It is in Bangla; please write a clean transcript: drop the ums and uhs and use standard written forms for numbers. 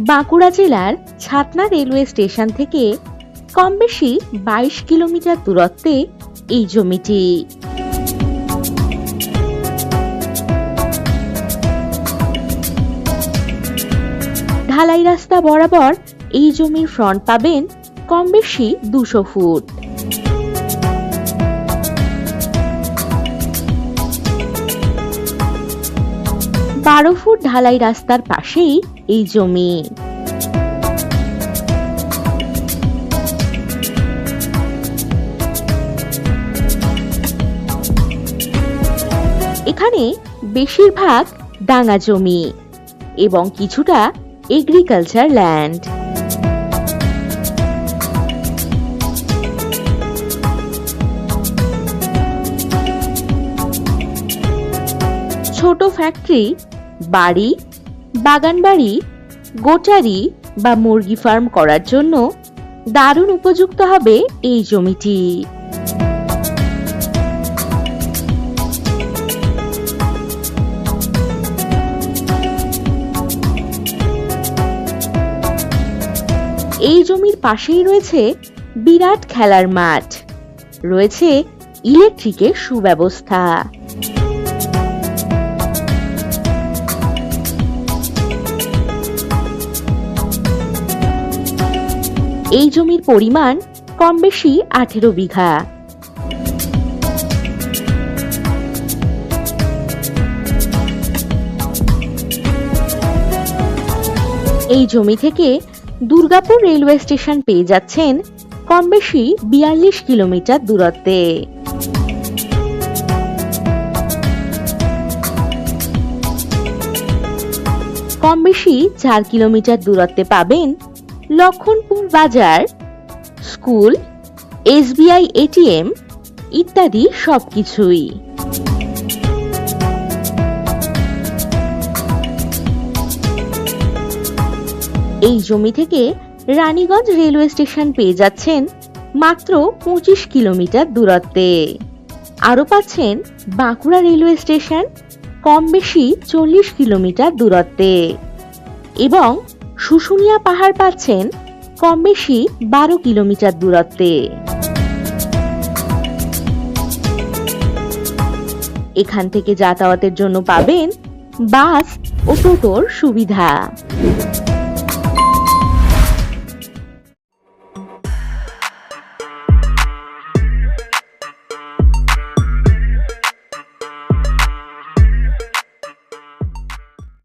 বাঁকুড়া জেলার ছাতনা রেলওয়ে স্টেশন থেকে কম বেশি 22 কিলোমিটার দূরত্বে এই জমিটি। ঢালাই রাস্তা বরাবর এই জমির ফ্রন্ট পাবেন কম বেশি 200 ফুট। বারো ফুট ঢালাই রাস্তার পাশেই এই জমি। এখানে বেশিরভাগ ডাঙা জমি এবং কিছুটা এগ্রিকালচার ল্যান্ড। ছোট ফ্যাক্টরি, বাড়ি, বাগান বাড়ি, গোটারি বা মুরগি ফার্ম করার জন্য দারুণ উপযুক্ত হবে এই জমিটি। এই জমির পাশেই রয়েছে বিরাট খেলার মাঠ, রয়েছে ইলেকট্রিকের সুব্যবস্থা। এই জমির পরিমাণ কম বেশি 18 বিঘা। এই জমি থেকে দুর্গাপুর রেলওয়ে স্টেশন পেয়ে যাচ্ছেন কম বেশি 42 কিলোমিটার দূরত্বে। কম বেশি 4 কিলোমিটার দূরত্বে পাবেন লক্ষণপুর বাজার, স্কুল, এসবিআই এটিএম ইত্যাদি সবকিছুই। এই জমি থেকে রানীগঞ্জ রেলওয়ে স্টেশন পেয়ে যাচ্ছেন মাত্র 25 কিলোমিটার দূরত্বে। আরও পাচ্ছেন বাঁকুড়া রেলওয়ে স্টেশন কম বেশি 40 কিলোমিটার দূরত্বে এবং শুশুনিয়া পাহাড় পাচ্ছেন কম বেশি 12 কিলোমিটার দূরত্বে। এখান থেকে যাতায়াতের জন্য পাবেন বাস ও টোটোর সুবিধা।